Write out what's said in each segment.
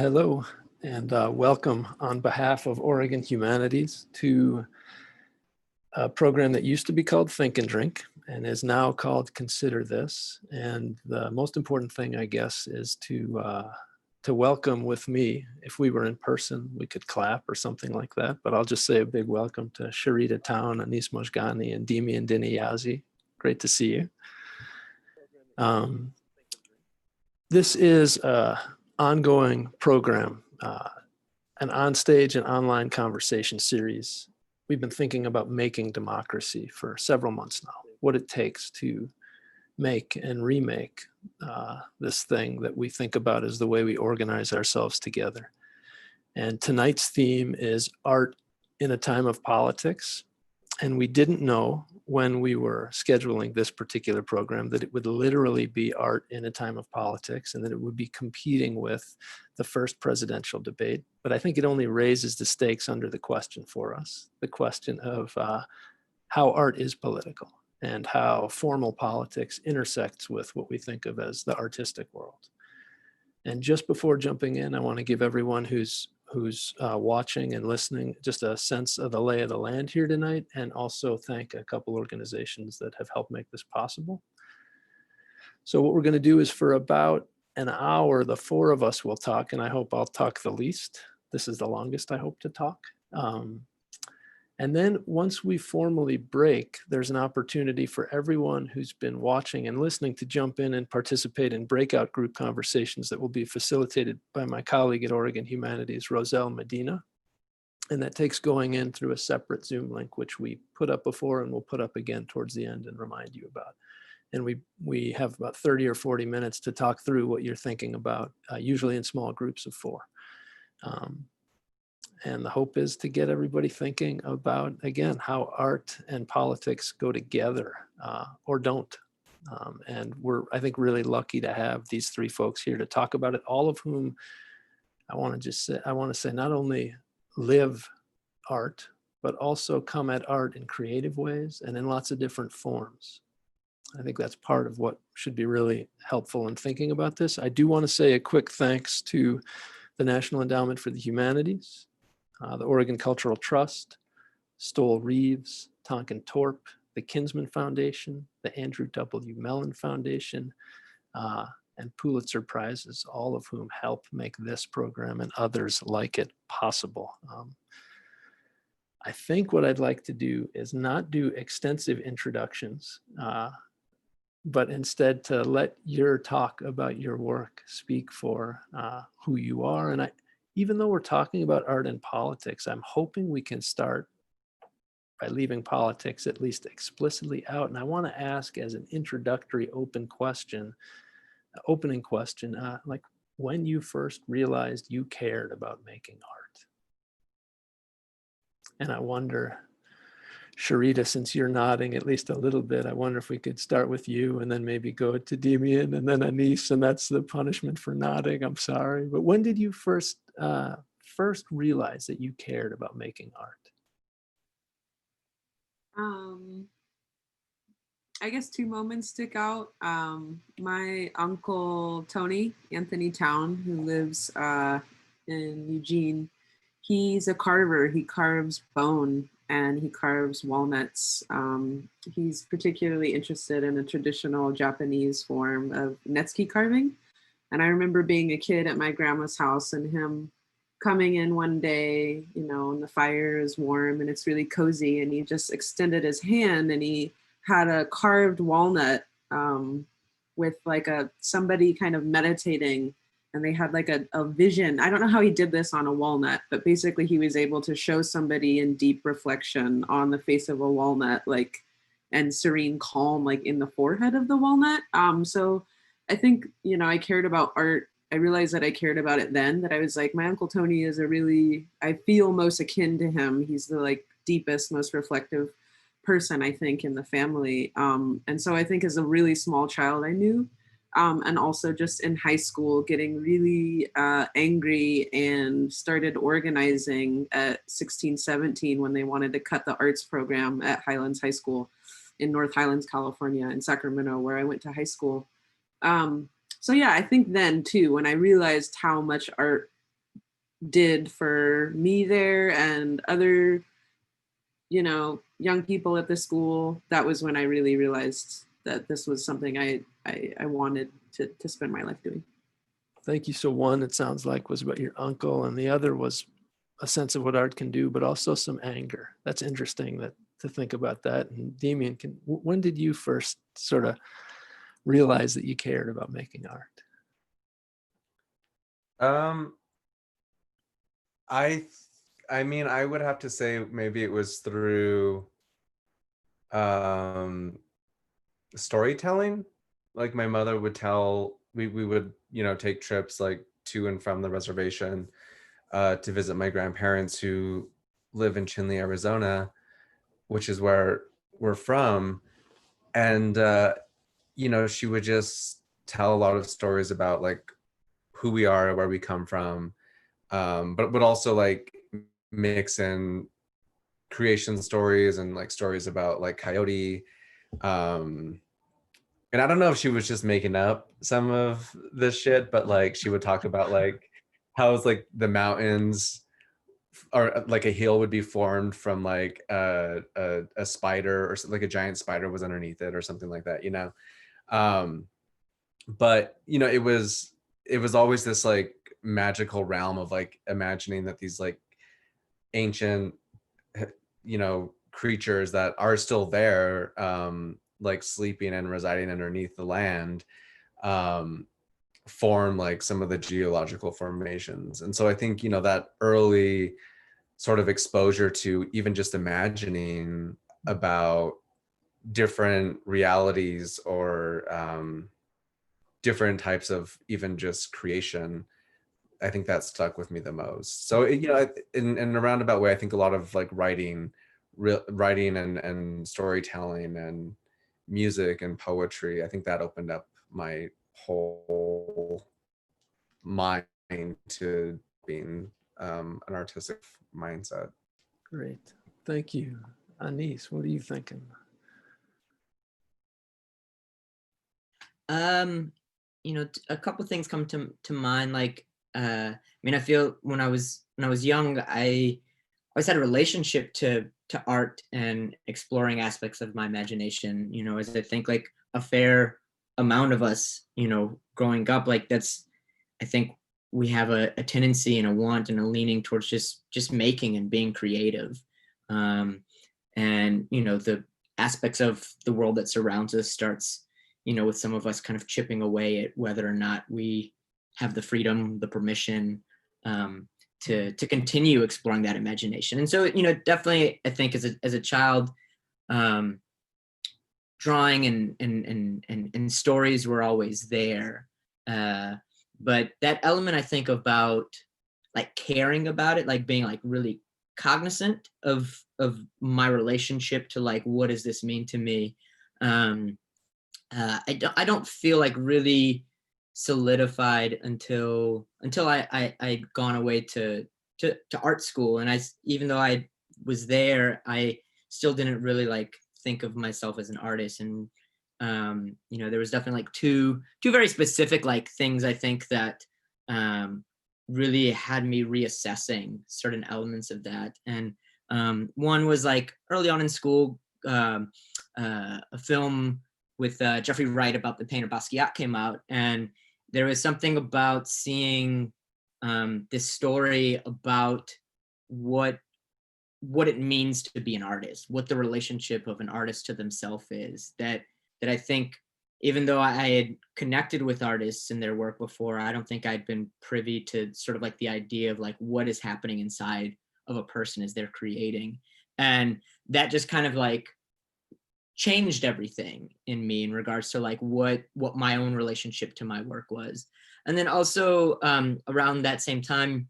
Hello, and welcome on behalf of Oregon Humanities to a program that used to be called Think and Drink and is now called Consider This. And the most important thing, I guess, is to welcome with me. If we were in person, we could clap or something like that, but I'll just say a big welcome to Sharita Towne, Anis Mojgani, and Demian DinéYazhi. Great to see you. This is an ongoing program, an onstage and online conversation series. We've been thinking about making democracy for several months now, what it takes to make and remake this thing that we think about as the way we organize ourselves together. And tonight's theme is art in a time of politics. And we didn't know when we were scheduling this particular program that it would literally be art in a time of politics and that it would be competing with the first presidential debate. But I think it only raises the stakes under the question for us, the question of how art is political and how formal politics intersects with what we think of as the artistic world. And just before jumping in, I want to give everyone who's watching and listening just a sense of the lay of the land here tonight, and also thank a couple organizations that have helped make this possible. So what we're going to do is for about an hour, the four of us will talk, and I hope I'll talk the least. This is the longest I hope to talk. And then once we formally break, there's an opportunity for everyone who's been watching and listening to jump in and participate in breakout group conversations that will be facilitated by my colleague at Oregon Humanities, Roselle Medina. And that takes going in through a separate Zoom link, which we put up before and we'll put up again towards the end and remind you about. And we have about 30 or 40 minutes to talk through what you're thinking about, usually in small groups of 4. And the hope is to get everybody thinking about, again, how art and politics go together or don't. And we're, I think, really lucky to have these 3 folks here to talk about it, all of whom I want to say not only live art, but also come at art in creative ways and in lots of different forms. I think that's part of what should be really helpful in thinking about this. I do want to say a quick thanks to the National Endowment for the Humanities, the Oregon Cultural Trust, Stoll Reeves, Tonkin Torp, the Kinsman Foundation, the Andrew W. Mellon Foundation, and Pulitzer Prizes, all of whom help make this program and others like it possible. I think what I'd like to do is not do extensive introductions, but instead to let your talk about your work speak for who you are. And even though we're talking about art and politics, I'm hoping we can start by leaving politics at least explicitly out. And I want to ask as an introductory opening question, like when you first realized you cared about making art. And I wonder, Sharita, since you're nodding at least a little bit, I wonder if we could start with you and then maybe go to Demian and then Anis, and that's the punishment for nodding. I'm sorry. But when did you first realize that you cared about making art? I guess 2 moments stick out. My uncle Tony, Anthony Towne, who lives in Eugene, he's a carver. He carves bone and he carves walnuts. He's particularly interested in a traditional Japanese form of netsuke carving. And I remember being a kid at my grandma's house and him coming in one day, you know, and the fire is warm and it's really cozy, and he just extended his hand and he had a carved walnut with like somebody kind of meditating, and they had like a vision. I don't know how he did this on a walnut, but basically he was able to show somebody in deep reflection on the face of a walnut, like, and serene calm, like in the forehead of the walnut. So I think, you know, I cared about art. I realized that I cared about it then, that I was like, my Uncle Tony is I feel most akin to him. He's the like deepest, most reflective person, I think, in the family. And so I think as a really small child, I knew, and also just in high school, getting really angry and started organizing at 16, 17 when they wanted to cut the arts program at Highlands High School in North Highlands, California, in Sacramento, where I went to high school. So yeah, I think then too, when I realized how much art did for me there and other, you know, young people at the school, that was when I really realized that this was something I wanted to spend my life doing. Thank you. So one, it sounds like, was about your uncle, and the other was a sense of what art can do, but also some anger. That's interesting that to think about that. And Demian, when did you first sort of realize that you cared about making art? Um, I I mean, I would have to say maybe it was through um storytelling. Like my mother would tell, we would, you know, take trips like to and from the reservation to visit my grandparents who live in Chinle, Arizona, which is where we're from. And you know, she would just tell a lot of stories about like who we are, where we come from, but also like mix in creation stories and like stories about like Coyote. Um, and I don't know if she was just making up some of this shit, but like she would talk about like how it's like the mountains or like a hill would be formed from like a spider, or like a giant spider was underneath it or something like that, you know. Um, but you know, it was always this like magical realm of like imagining that these like ancient, you know, creatures that are still there, like sleeping and residing underneath the land, um, form like some of the geological formations. And so I think, you know, that early sort of exposure to even just imagining about different realities or different types of even just creation, I think that stuck with me the most. So you know, in a roundabout way, I think a lot of like writing and storytelling and music and poetry, I think that opened up my whole mind to being an artistic mindset. Great. Thank you. Anis, what are you thinking? You know, a couple things come to mind. Like, I mean, I feel when I was young, I always had a relationship to art and exploring aspects of my imagination. You know, as I think like a fair amount of us, you know, growing up, like that's, I think we have a tendency and a want and a leaning towards just making and being creative. And you know, the aspects of the world that surrounds us starts, you know, with some of us kind of chipping away at whether or not we have the freedom, the permission, to continue exploring that imagination. And so, you know, definitely, I think as a child, drawing and stories were always there. But that element, I think, about like caring about it, like being like really cognizant of my relationship to like what does this mean to me. I don't feel like really solidified until I'd gone away to art school, and even though I was there, I still didn't really like think of myself as an artist. And you know, there was definitely like two very specific like things I think that really had me reassessing certain elements of that. And one was like early on in school, a film with Jeffrey Wright about the painter Basquiat came out, and there was something about seeing this story about what it means to be an artist, what the relationship of an artist to themselves is. That I think, even though I had connected with artists and their work before, I don't think I'd been privy to sort of like the idea of like what is happening inside of a person as they're creating. And that just kind of like changed everything in me in regards to like what my own relationship to my work was. And then also around that same time,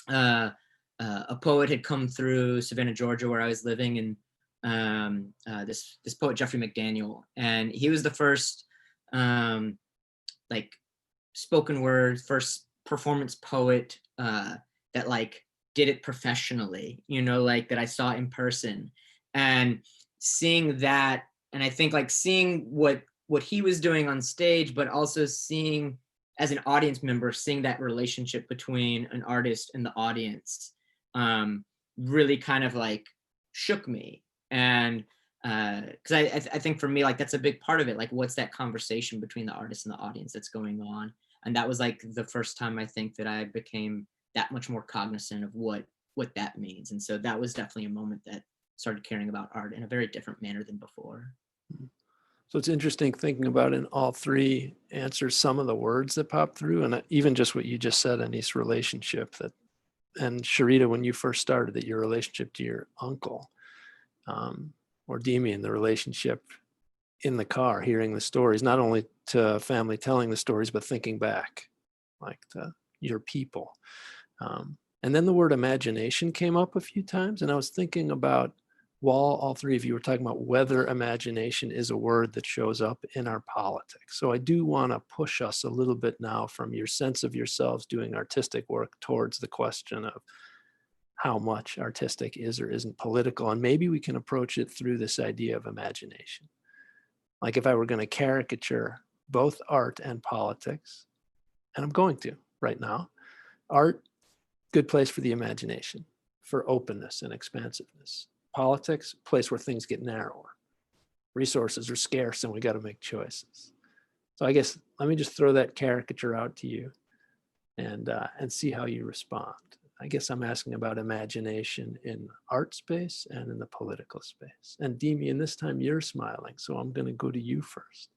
a poet had come through Savannah, Georgia, where I was living, and this poet Jeffrey McDaniel, and he was the first like spoken word, first performance poet that like did it professionally, you know, like that I saw in person. And seeing that, and I think like seeing what he was doing on stage, but also seeing as an audience member, seeing that relationship between an artist and the audience really kind of like shook me. And because I think for me, like that's a big part of it. Like, what's that conversation between the artist and the audience that's going on? And that was like the first time I think that I became that much more cognizant of what that means. And so that was definitely a moment that started caring about art in a very different manner than before. So it's interesting thinking about in all three answers some of the words that pop through, and even just what you just said, Anis, relationship. That, and Sharita, when you first started, that your relationship to your uncle, or Demian, the relationship in the car, hearing the stories, not only to family telling the stories, but thinking back, like to your people. And then the word imagination came up a few times, and I was thinking about, while all three of you were talking about whether imagination is a word that shows up in our politics. So I do want to push us a little bit now from your sense of yourselves doing artistic work towards the question of how much artistic is or isn't political. And maybe we can approach it through this idea of imagination. Like if I were going to caricature both art and politics, and I'm going to right now, art, good place for the imagination, for openness and expansiveness. Politics, place where things get narrower. Resources are scarce and we got to make choices. So I guess let me just throw that caricature out to you and see how you respond. I guess I'm asking about imagination in art space and in the political space. And Demian, this time you're smiling, so I'm going to go to you first.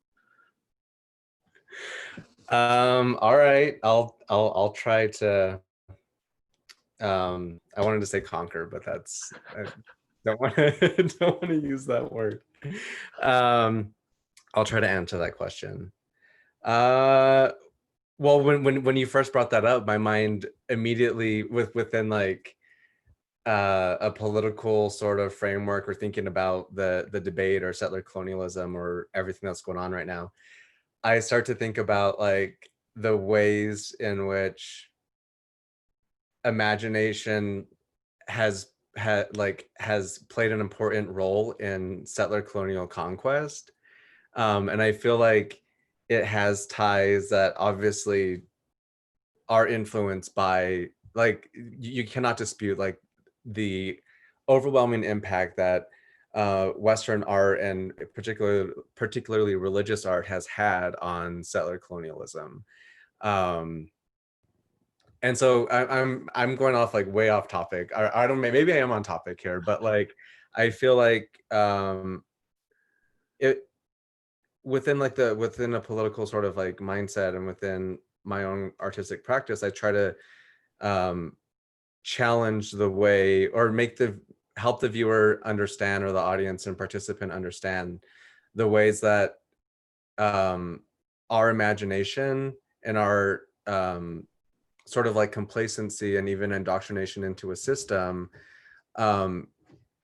All right, I'll try to. I wanted to say conquer, but that's, I don't want to use that word. I'll try to answer that question. Well, when you first brought that up, my mind immediately within like a political sort of framework, or thinking about the debate or settler colonialism or everything that's going on right now, I start to think about like the ways in which imagination has played an important role in settler colonial conquest. And I feel like it has ties that obviously are influenced by, like, you cannot dispute like the overwhelming impact that Western art, and particularly religious art, has had on settler colonialism. And so I'm going off like way off topic. I don't, maybe I am on topic here, but like I feel like it within a political sort of like mindset, and within my own artistic practice, I try to challenge the way, or help the viewer understand, or the audience and participant understand the ways that our imagination and our sort of like complacency and even indoctrination into a system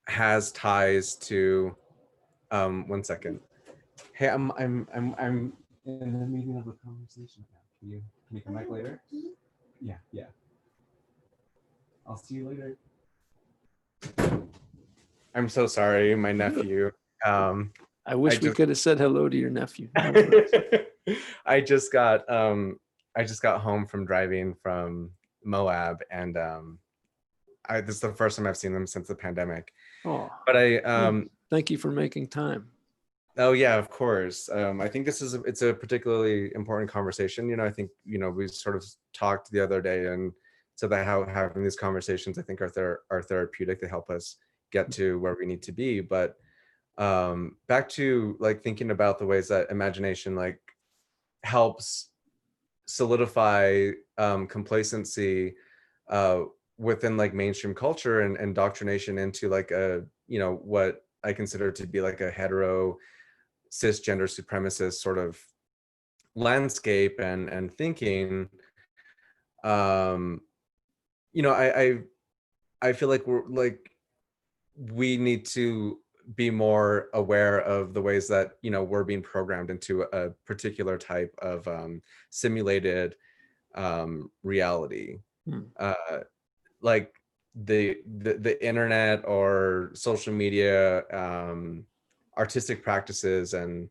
has ties to one second. Hey, I'm in the meeting of a conversation now. Can you come back later? Yeah. I'll see you later. I'm so sorry, my nephew. I wish we could have said hello to your nephew. I just got home from driving from Moab, and this is the first time I've seen them since the pandemic. Oh, but thank you for making time. Oh yeah, of course. I think it's a particularly important conversation. You know, I think, you know, we sort of talked the other day and said that how having these conversations, I think, are therapeutic. They help us get to where we need to be. But back to like thinking about the ways that imagination like helps solidify complacency within like mainstream culture, and indoctrination into like a, you know, what I consider to be like a hetero cisgender supremacist sort of landscape and thinking. You know, I feel like we need to be more aware of the ways that, you know, we're being programmed into a particular type of simulated reality. Like the internet or social media, artistic practices, and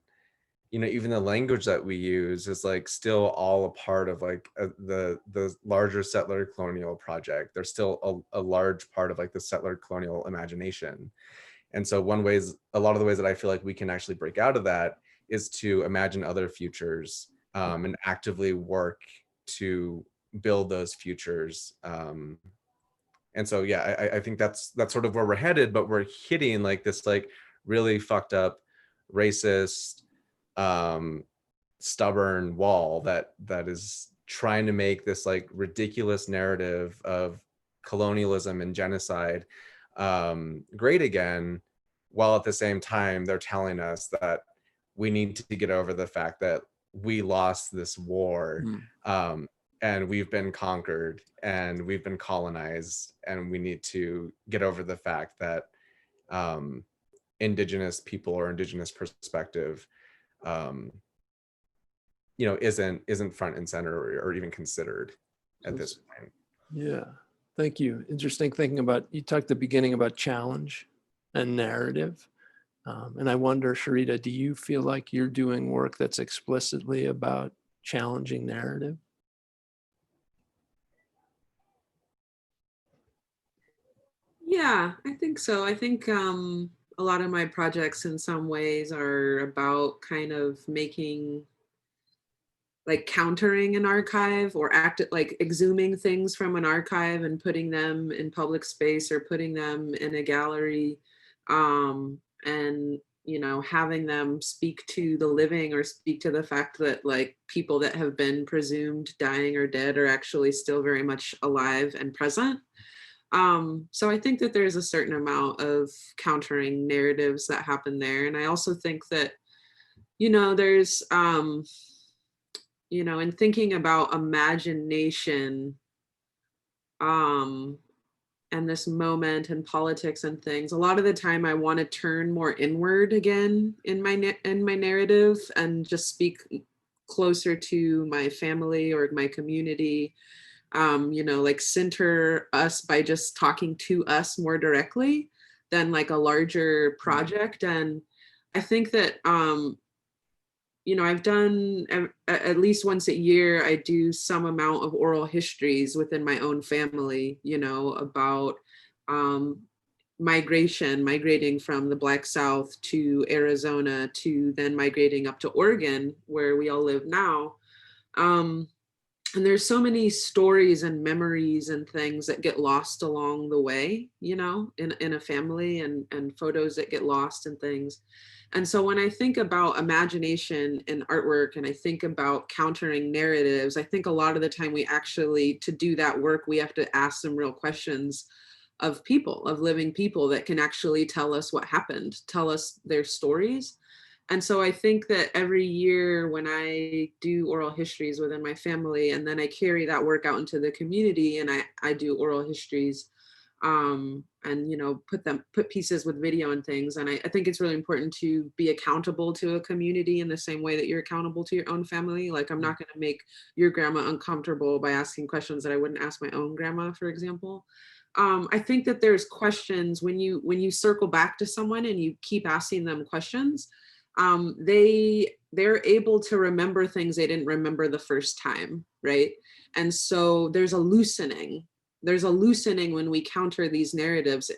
even the language that we use is like still all a part of like the larger settler colonial project. They're still a large part of like the settler colonial imagination. And so a lot of the ways that I feel like we can actually break out of that is to imagine other futures, and actively work to build those futures. And so, yeah, I think that's sort of where we're headed, but we're hitting like this like really fucked up, racist, stubborn wall that is trying to make this like ridiculous narrative of colonialism and genocide great again, while at the same time they're telling us that we need to get over the fact that we lost this war, and we've been conquered and we've been colonized, and we need to get over the fact that indigenous people or indigenous perspective isn't front and center or even considered at this point. Yeah, thank you. Interesting thinking about, you talked at the beginning about challenge and narrative. And I wonder, Sharita, do you feel like you're doing work that's explicitly about challenging narrative? Yeah, I think so. I think a lot of my projects in some ways are about kind of making, like countering an archive or like exhuming things from an archive and putting them in public space or putting them in a gallery, and having them speak to the living or speak to the fact that like people that have been presumed dying or dead are actually still very much alive and present. So I think that there's a certain amount of countering narratives that happen there. And I also think that, there's, in thinking about imagination, and this moment and politics and things, a lot of the time I want to turn more inward again in my narrative and just speak closer to my family or my community. Like center us by just talking to us more directly than like a larger project. And I think that, I've done at least once a year, I do some amount of oral histories within my own family, about migrating from the Black South to Arizona to then migrating up to Oregon, where we all live now. And there's so many stories and memories and things that get lost along the way, in a family, and photos that get lost and things. And so when I think about imagination and artwork, and I think about countering narratives, I think a lot of the time to do that work, we have to ask some real questions of living people that can actually tell us what happened, tell us their stories. And so I think that every year when I do oral histories within my family, and then I carry that work out into the community, and I do oral histories, and put pieces with video and things. And I think it's really important to be accountable to a community in the same way that you're accountable to your own family. Like, I'm not going to make your grandma uncomfortable by asking questions that I wouldn't ask my own grandma, for example. I think that there's questions when you circle back to someone and you keep asking them questions, they're able to remember things they didn't remember the first time, right? And so there's a loosening when we counter these narratives.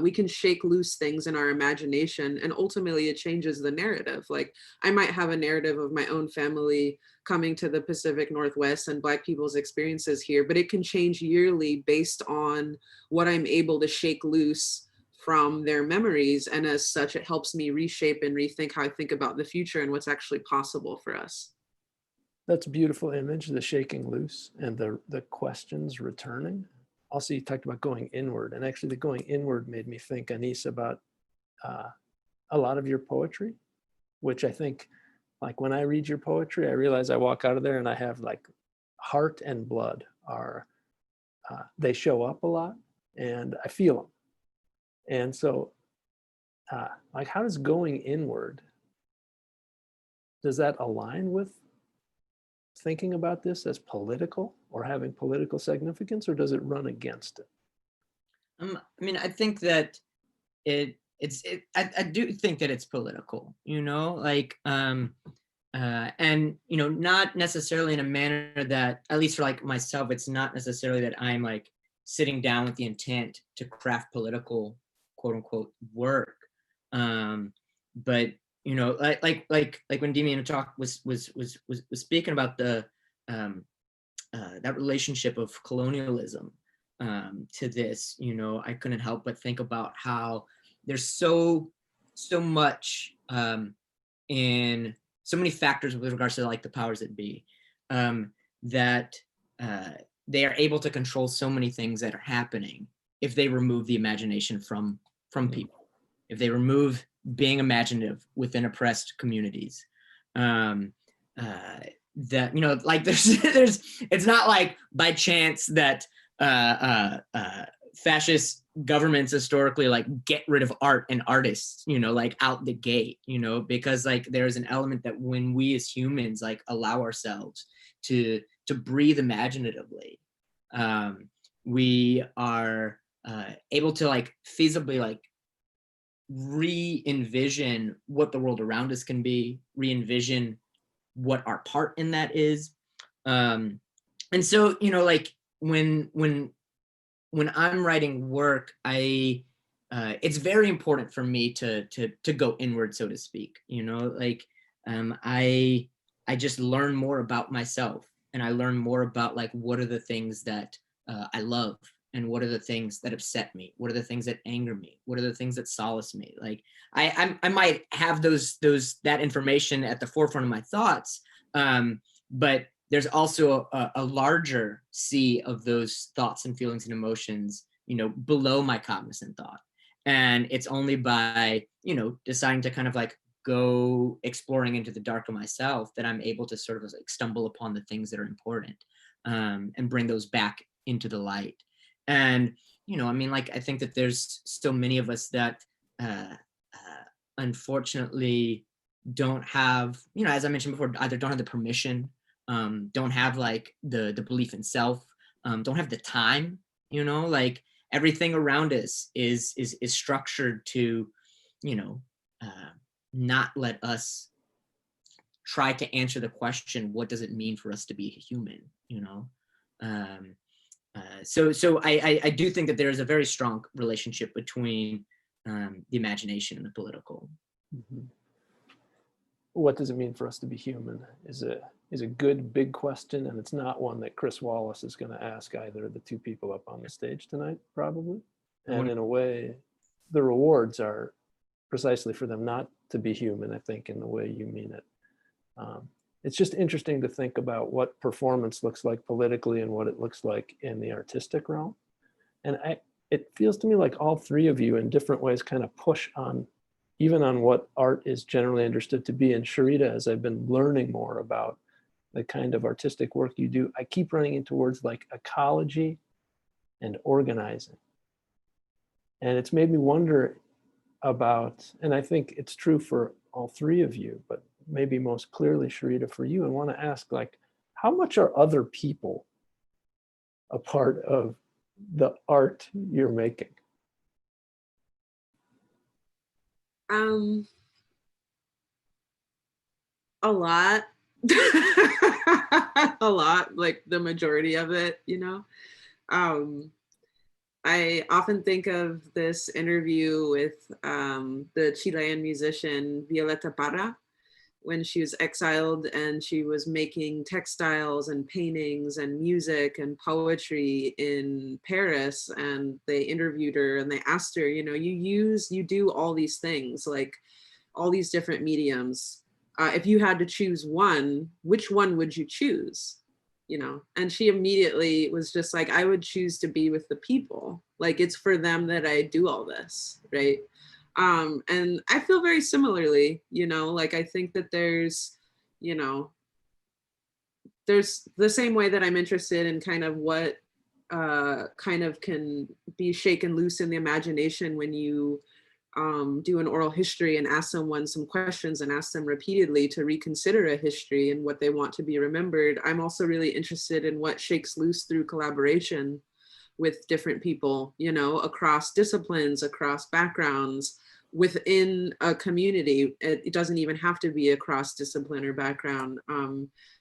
We can shake loose things in our imagination, and ultimately it changes the narrative. Like, I might have a narrative of my own family coming to the Pacific Northwest and Black people's experiences here, but it can change yearly based on what I'm able to shake loose from their memories. And as such, it helps me reshape and rethink how I think about the future and what's actually possible for us. That's a beautiful image, the shaking loose and the questions returning. Also, you talked about going inward, and actually the going inward made me think, Anis, about a lot of your poetry, which I think, like, when I read your poetry, I realize I walk out of there and I have like heart and blood they show up a lot, and I feel them. And so, like, how does going inward, does that align with thinking about this as political or having political significance, or does it run against it? I think that I do think that it's political, like, and not necessarily in a manner that, at least for like myself, it's not necessarily that I'm like sitting down with the intent to craft political quote unquote work, but like when Demian was speaking about the that relationship of colonialism to this, I couldn't help but think about how there's so much in so many factors with regards to like the powers that be, that they are able to control so many things that are happening if they remove the imagination from people, if they remove being imaginative within oppressed communities. That like there's it's not like by chance that fascist governments historically like get rid of art and artists, like out the gate, because like there's an element that when we as humans like allow ourselves to breathe imaginatively, we are able to like feasibly like re-envision what the world around us can be, re-envision what our part in that is. And so, like when I'm writing work, it's very important for me to go inward, so to speak. Like I just learn more about myself, and I learn more about like what are the things that I love, and what are the things that upset me, what are the things that anger me, what are the things that solace me. Like I might have that information at the forefront of my thoughts, but there's also a larger sea of those thoughts and feelings and emotions, below my cognizant thought. And it's only by, deciding to kind of like go exploring into the dark of myself that I'm able to sort of like stumble upon the things that are important, and bring those back into the light. And, like, I think that there's still many of us that unfortunately don't have, as I mentioned before, either don't have the permission, don't have like the belief in self, don't have the time, like everything around us is structured to, not let us try to answer the question, what does it mean for us to be human, So I do think that there is a very strong relationship between the imagination and the political. Mm-hmm. What does it mean for us to be human is a good big question, and it's not one that Chris Wallace is going to ask either of the two people up on the stage tonight, probably. And in a way, the rewards are precisely for them not to be human, I think, in the way you mean it. It's just interesting to think about what performance looks like politically and what it looks like in the artistic realm. And it feels to me like all three of you in different ways kind of push on, even on what art is generally understood to be. And Sharita, as I've been learning more about the kind of artistic work you do, I keep running into words like ecology and organizing. And it's made me wonder about, and I think it's true for all three of you, but maybe most clearly, Sharita, for you, and want to ask, like, how much are other people a part of the art you're making? A lot. A lot, like the majority of it, I often think of this interview with the Chilean musician Violeta Parra, when she was exiled and she was making textiles and paintings and music and poetry in Paris. And they interviewed her and they asked her, you do all these things, like all these different mediums. If you had to choose one, which one would you choose? And she immediately was just like, I would choose to be with the people. Like, it's for them that I do all this, right? And I feel very similarly, like I think that there's the same way that I'm interested in kind of what kind of can be shaken loose in the imagination when you do an oral history and ask someone some questions and ask them repeatedly to reconsider a history and what they want to be remembered. I'm also really interested in what shakes loose through collaboration with different people, across disciplines, across backgrounds, within a community. It doesn't even have to be across discipline or background.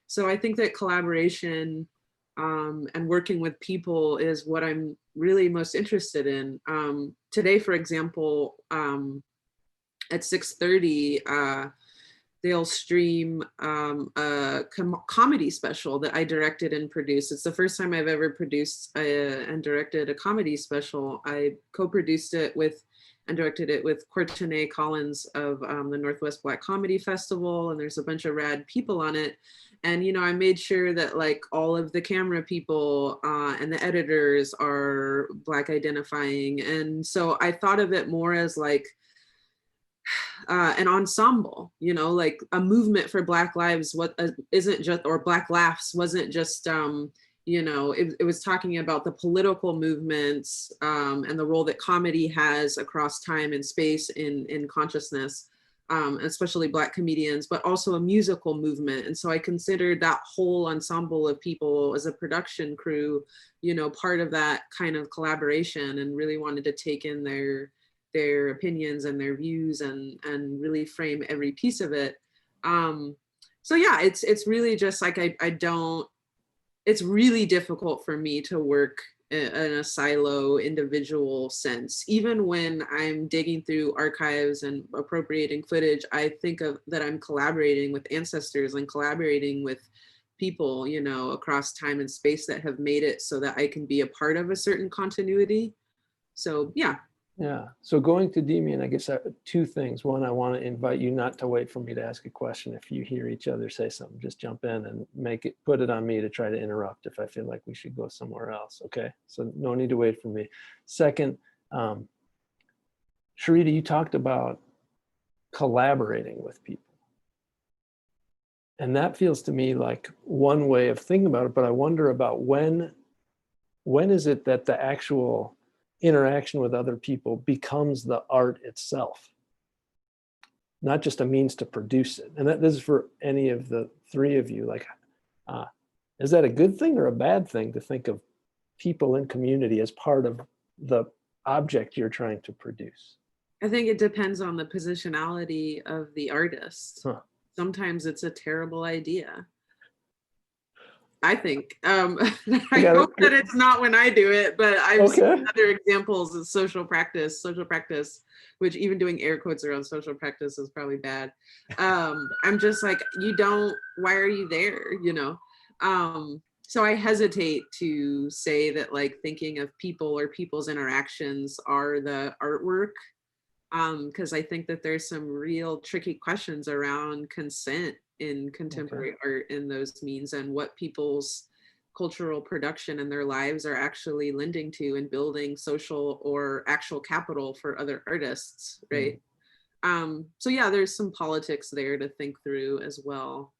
So I think that collaboration and working with people is what I'm really most interested in. Today, for example, at 6:30, they'll stream a comedy special that I directed and produced. It's the first time I've ever produced and directed a comedy special. I co-produced it with and directed it with Courtenay Collins of the Northwest Black Comedy Festival, and there's a bunch of rad people on it. And, you know, I made sure that like all of the camera people and the editors are Black identifying. And so I thought of it more as like an ensemble, you know, like a movement for Black lives. What isn't just, or Black laughs wasn't just, you know, it was talking about the political movements and the role that comedy has across time and space in consciousness, especially Black comedians, but also a musical movement. And so I considered that whole ensemble of people as a production crew, you know, part of that kind of collaboration, and really wanted to take in their opinions and their views and really frame every piece of it. So yeah, it's really just like, it's really difficult for me to work in a silo individual sense. Even when I'm digging through archives and appropriating footage, I think of that I'm collaborating with ancestors and collaborating with people, you know, across time and space that have made it so that I can be a part of a certain continuity. So yeah. Yeah. So going to Demian, I guess two things. One, I want to invite you not to wait for me to ask a question. If you hear each other say something, just jump in and put it on me to try to interrupt if I feel like we should go somewhere else. Okay. So no need to wait for me. Second, Sharita, you talked about collaborating with people. And that feels to me like one way of thinking about it, but I wonder about when is it that the actual interaction with other people becomes the art itself, not just a means to produce it. And this is for any of the three of you, like, is that a good thing or a bad thing to think of people in community as part of the object you're trying to produce? I think it depends on the positionality of the artist. Huh. Sometimes it's a terrible idea, I think. I hope that it's not when I do it, but I've seen other examples of social practice, which even doing air quotes around social practice is probably bad. I'm just like, why are you there, you know? So I hesitate to say that like thinking of people or people's interactions are the artwork, because I think that there's some real tricky questions around consent in contemporary art in those means, and what people's cultural production and their lives are actually lending to and building social or actual capital for other artists, right? So yeah, there's some politics there to think through as well.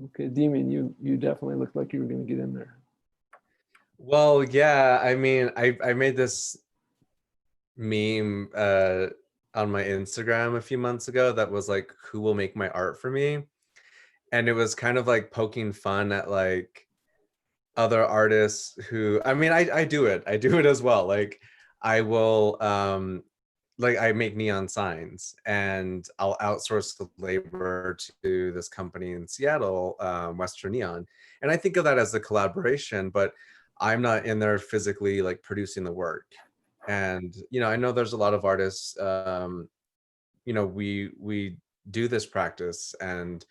Okay, Demian, you definitely looked like you were going to get in there. Well, yeah, I mean, I made this meme on my Instagram a few months ago that was like, who will make my art for me? And it was kind of like poking fun at like other artists who, I mean, I do it as well. Like I will, like I make neon signs and I'll outsource the labor to this company in Seattle, Western Neon. And I think of that as a collaboration, but I'm not in there physically like producing the work. And, you know, I know there's a lot of artists, you know, we do this practice, and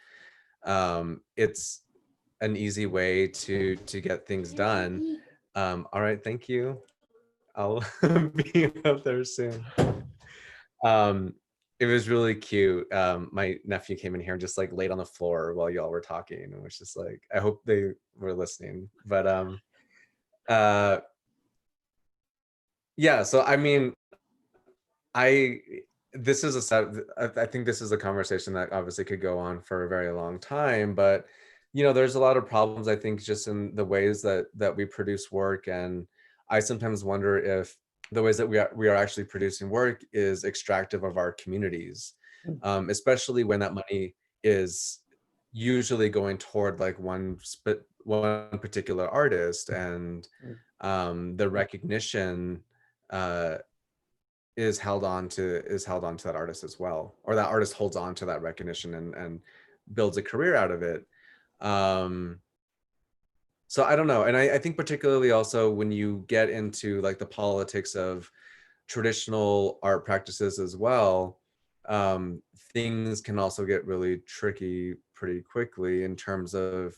it's an easy way to get things done. All right, thank you. I'll be up there soon. It was really cute. My nephew came in here and just like laid on the floor while y'all were talking, and was just like, I hope they were listening. But yeah, so I mean, I think this is a conversation that obviously could go on for a very long time, but you know, there's a lot of problems, I think, just in the ways that we produce work. And I sometimes wonder if the ways that we are actually producing work is extractive of our communities, especially when that money is usually going toward like one particular artist, and the recognition is held on to that artist as well, or that artist holds on to that recognition and builds a career out of it. So I don't know. And I think particularly also when you get into like the politics of traditional art practices as well, things can also get really tricky pretty quickly in terms of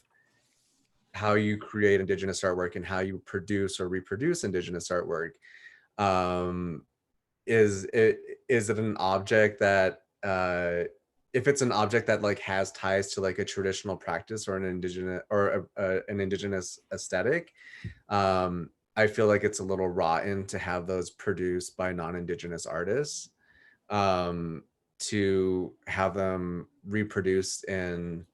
how you create Indigenous artwork and how you produce or reproduce Indigenous artwork. Is it an object that if it's an object that like has ties to like a traditional practice or an indigenous or an indigenous aesthetic, I feel like it's a little rotten to have those produced by non-indigenous artists, to have them reproduced in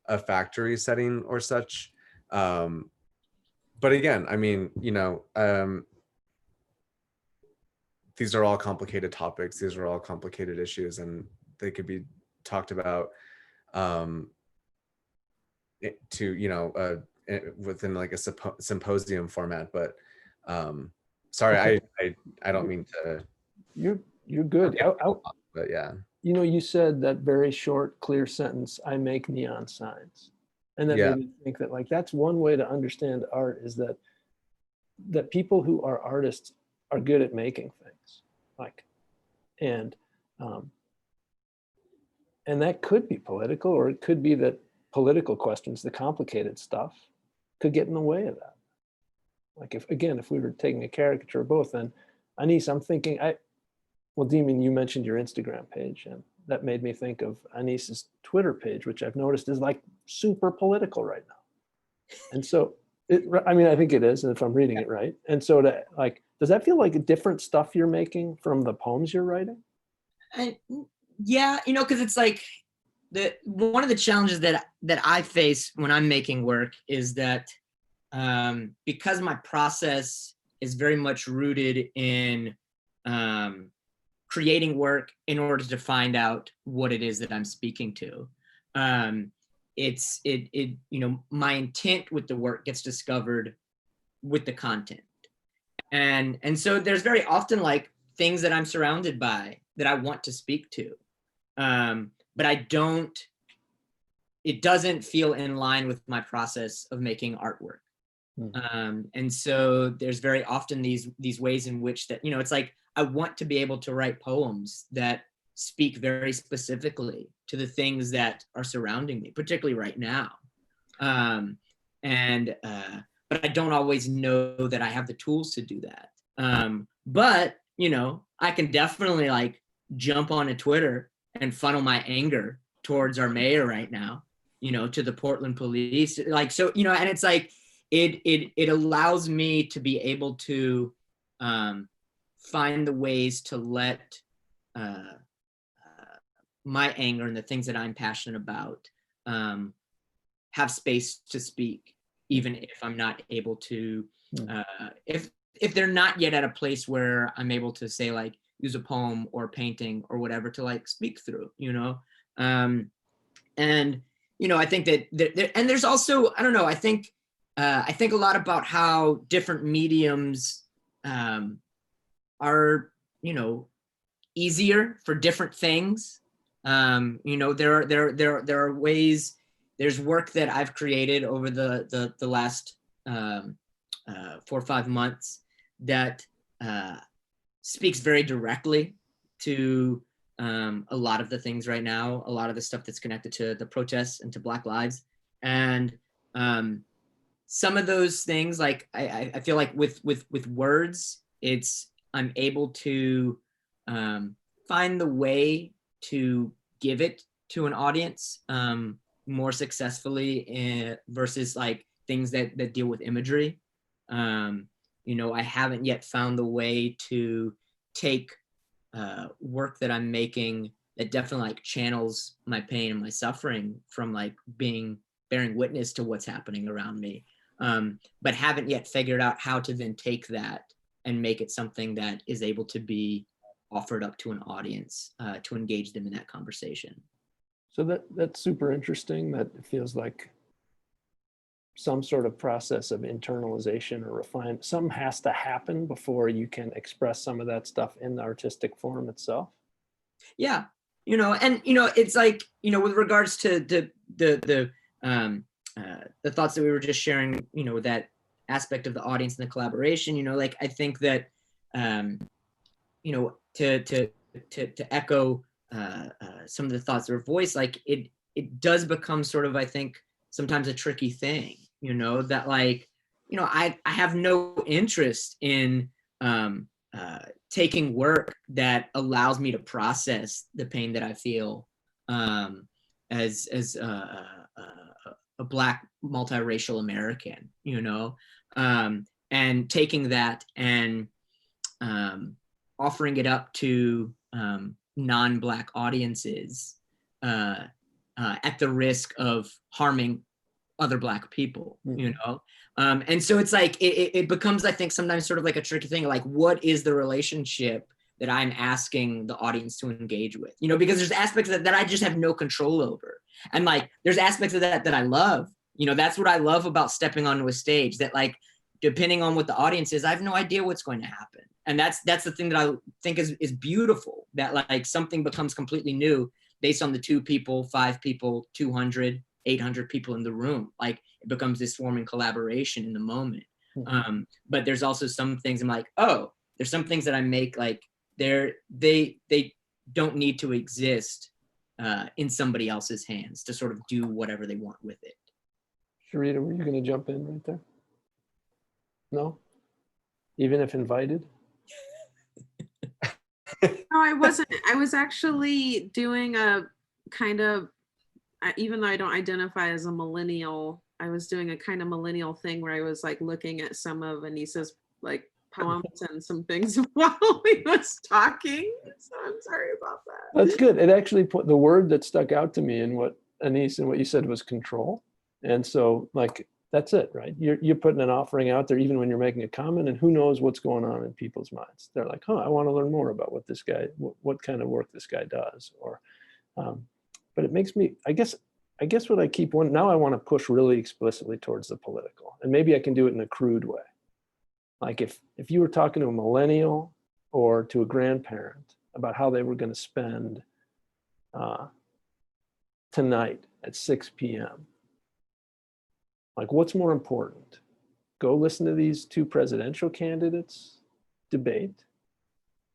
a factory setting or such. But again, I mean, you know, these are all complicated topics. These are all complicated issues, and they could be talked about to, you know, within like a symposium format. But sorry, Okay. I don't mean to. You're good. But yeah. You know, you said that very short, clear sentence, I make neon signs. And that Yeah. made me think that like, that's one way to understand art, is that people who are artists are good at making things. Like, and that could be political, or it could be that political questions, the complicated stuff, could get in the way of that. Like if we were taking a caricature of both, then Anis, I'm thinking, well, Demian, you mentioned your Instagram page, and that made me think of Anis's Twitter page, which I've noticed is like super political right now. And so, I mean, I think it is, and if I'm reading it right. And so, does that feel like different stuff you're making from the poems you're writing? Yeah, you know, because it's like one of the challenges that I face when I'm making work is that because my process is very much rooted in creating work in order to find out what it is that I'm speaking to. You know, my intent with the work gets discovered with the content. And so there's very often like things that I'm surrounded by that I want to speak to. But it doesn't feel in line with my process of making artwork. And so there's very often these ways in which that, you know, it's like, I want to be able to write poems that speak very specifically to the things that are surrounding me, particularly right now. But I don't always know that I have the tools to do that. But, you know, I can definitely like jump onto Twitter and funnel my anger towards our mayor right now, you know, to the Portland police. Like, so, you know, and it's like, it allows me to be able to find the ways to let my anger and the things that I'm passionate about have space to speak, even if I'm not able to, if they're not yet at a place where I'm able to say like, use a poem or painting or whatever to like speak through, you know? And, you know, I think that, and there's also, I don't know, I think a lot about how different mediums are, you know, easier for different things. You know, there are ways, there's work that I've created over the last 4 or 5 months that speaks very directly to a lot of the things right now, a lot of the stuff that's connected to the protests and to Black lives. And some of those things, like I feel like with words, I'm able to find the way to give it to an audience more successfully versus like things that deal with imagery. You know, I haven't yet found the way to take work that I'm making that definitely like channels my pain and my suffering from like bearing witness to what's happening around me. But haven't yet figured out how to then take that and make it something that is able to be offered up to an audience to engage them in that conversation. So that's super interesting. That it feels like some sort of process of internalization or refine. Something has to happen before you can express some of that stuff in the artistic form itself. Yeah, and it's like, with regards to the thoughts that we were just sharing, with that aspect of the audience and the collaboration, like I think that to echo some of the thoughts that were voiced, like it does become sort of, I think, sometimes a tricky thing, that like, I have no interest in taking work that allows me to process the pain that I feel as a Black multiracial American, and taking that and offering it up to non-Black audiences at the risk of harming other Black people, and so it's like it becomes, I think, sometimes sort of like a tricky thing, like what is the relationship that I'm asking the audience to engage with, because there's aspects that I just have no control over, and like there's aspects of that I love, that's what I love about stepping onto a stage, that like depending on what the audience is, I have no idea what's going to happen, and that's the thing that I think is beautiful, that like something becomes completely new based on the 2 people, 5 people, 200, 800 people in the room. Like it becomes this forming collaboration in the moment. Mm-hmm. But there's also some things I'm like, oh, there's some things that I make like they don't need to exist in somebody else's hands to sort of do whatever they want with it. Sharita, were you going to jump in right there? No? Even if invited? No, I wasn't. I was actually doing a kind of, even though I don't identify as a millennial, I was doing a kind of millennial thing where I was like looking at some of Anis's like poems and some things while he was talking. So I'm sorry about that. That's good. It actually put the word that stuck out to me in what Anis and what you said was control. And so like, that's it, right? You're putting an offering out there, even when you're making a comment, and who knows what's going on in people's minds. They're like, I want to learn more about what this guy, what kind of work this guy does. Or, but it makes me, I guess what I keep wanting, now I want to push really explicitly towards the political, and maybe I can do it in a crude way. Like if you were talking to a millennial or to a grandparent about how they were going to spend tonight at 6 p.m., like, what's more important? Go listen to these 2 presidential candidates debate,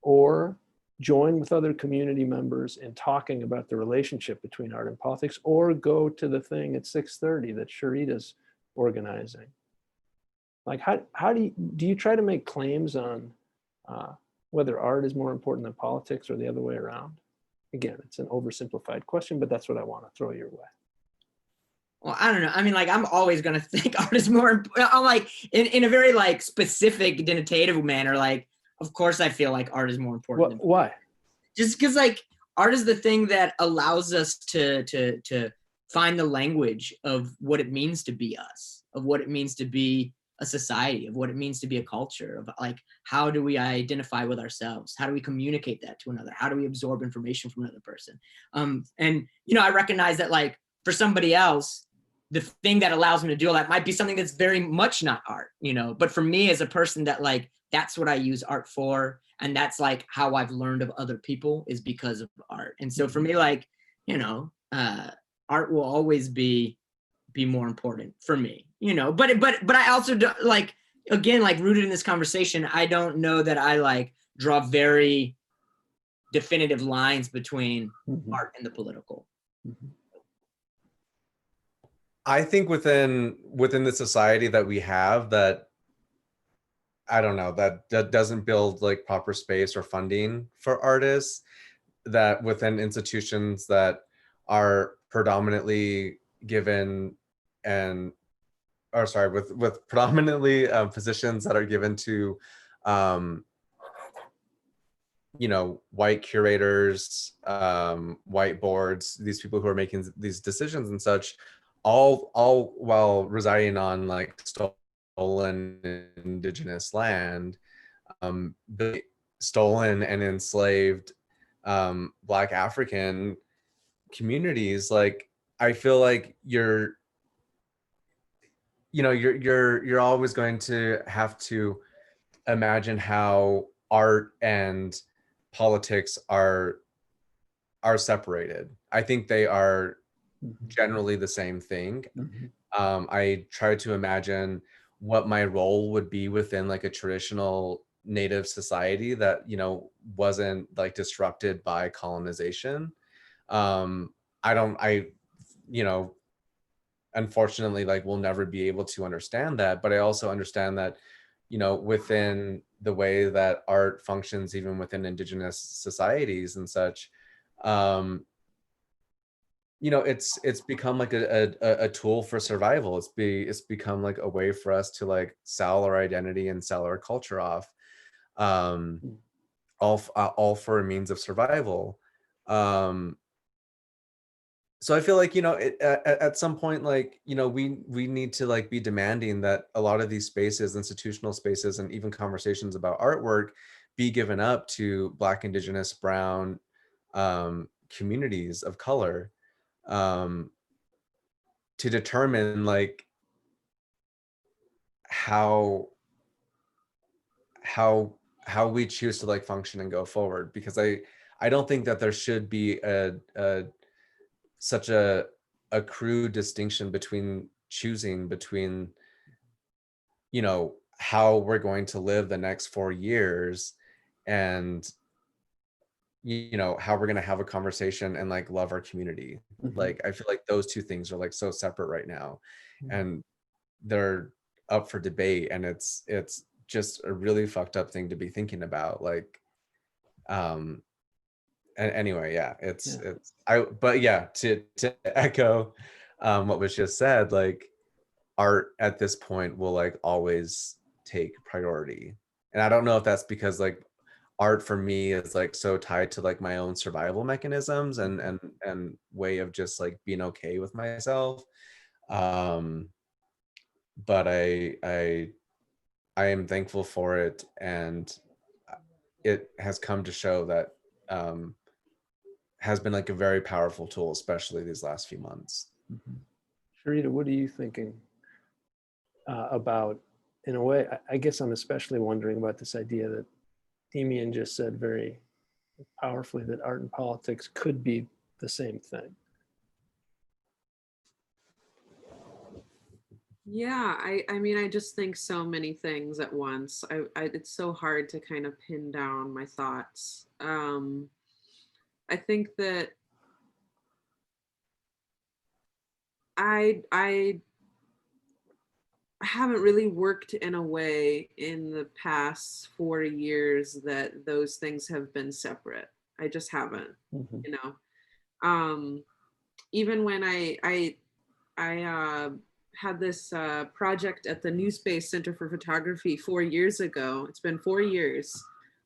or join with other community members in talking about the relationship between art and politics, or go to the thing at 6:30 that Sharita's organizing. Like, how do you try to make claims on whether art is more important than politics or the other way around? Again, it's an oversimplified question, but that's what I want to throw your way. Well, I don't know. I mean, like, I'm always going to think art is more important. I'm like, in a very like specific denotative manner, like, of course I feel like art is more important. Why? Just because like art is the thing that allows us to find the language of what it means to be us, of what it means to be a society, of what it means to be a culture, of like, how do we identify with ourselves? How do we communicate that to another? How do we absorb information from another person? And, I recognize that like for somebody else, the thing that allows them to do all that might be something that's very much not art, but for me as a person that like, that's what I use art for. And that's like how I've learned of other people, is because of art. And so for me, like, art will always be more important for me, but I also do, like, again, like rooted in this conversation, I don't know that I like draw very definitive lines between art and the political. I think within the society that we have, that I don't know, that doesn't build like proper space or funding for artists, that within institutions that are predominantly given with predominantly positions that are given to white curators, white boards, these people who are making these decisions and such, all while residing on like stolen indigenous land, stolen and enslaved Black African communities. Like, I feel like you know, you're always going to have to imagine how art and politics are separated. I think they are generally the same thing. I try to imagine what my role would be within like a traditional native society that, you know, wasn't like disrupted by colonization. um I you know, unfortunately, like we'll never be able to understand that, but I also understand that, you know, within the way that art functions even within indigenous societies and such, um you know, it's become like a tool for survival. It's become like a way for us to like sell our identity and sell our culture off, um all for a means of survival. um so I feel like, you know, at some point, like, you know, we need to like be demanding that a lot of these spaces, institutional spaces, and even conversations about artwork be given up to Black, Indigenous, Brown communities of color, um to determine like how how how we choose to like function and go forward. Because I don't think that there should be a such a crude distinction between choosing between, you know, how we're going to live the next 4 years, and, you know, how we're going to have a conversation and like love our community. Like I feel like those two things are like so separate right now, and they're up for debate, and it's just a really fucked up thing to be thinking about. Like um and anyway, yeah, it's I but yeah, to echo what was just said, like art at this point will like always take priority. And I don't know if that's because like art for me is like so tied to like my own survival mechanisms and way of just like being okay with myself. um but I am thankful for it, and it has come to show that um has been like a very powerful tool, especially these last few months. Sharita, what are you thinking about, in a way, I guess I'm especially wondering about this idea that Demian just said very powerfully, that art and politics could be the same thing. Yeah, I mean, I just think so many things at once. It's so hard to kind of pin down my thoughts. I think that I haven't really worked in a way in the past 4 years that those things have been separate. I just haven't, you know. Even when I had this project at the New Space Center for Photography 4 years ago. It's been 4 years.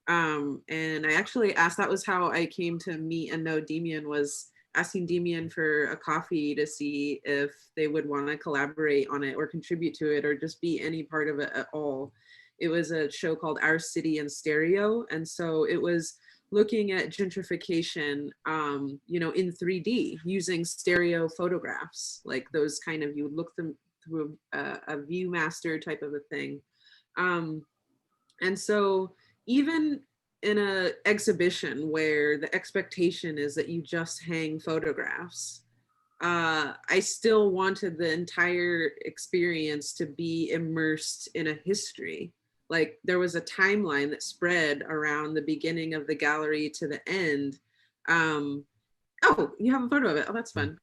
And I actually asked, that was how I came to meet and know Demian, was asking Demian for a coffee to see if they would want to collaborate on it or contribute to it or just be any part of it at all. It was a show called Our City in Stereo. And so it was looking at gentrification, you know, in 3D using stereo photographs, like those kind of, you would look them through a ViewMaster type of a thing. And so even in a exhibition where the expectation is that you just hang photographs, I still wanted the entire experience to be immersed in a history. Like there was a timeline that spread around the beginning of the gallery to the end. Oh, you have a photo of it. Oh, that's fun.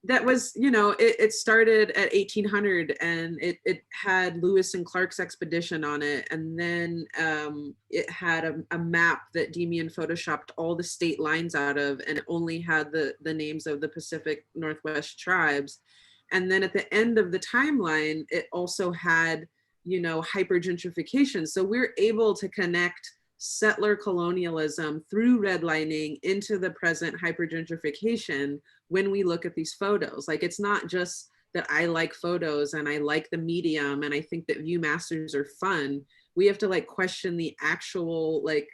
That was, you know, it started at 1800 and it had Lewis and Clark's expedition on it. And then it had a map that Demian photoshopped all the state lines out of, and it only had the names of the Pacific Northwest tribes. And then at the end of the timeline, it also had, you know, hypergentrification. So we're able to connect settler colonialism through redlining into the present hypergentrification when we look at these photos. Like it's not just that I like photos and I like the medium and I think that ViewMasters are fun. We have to like question the actual like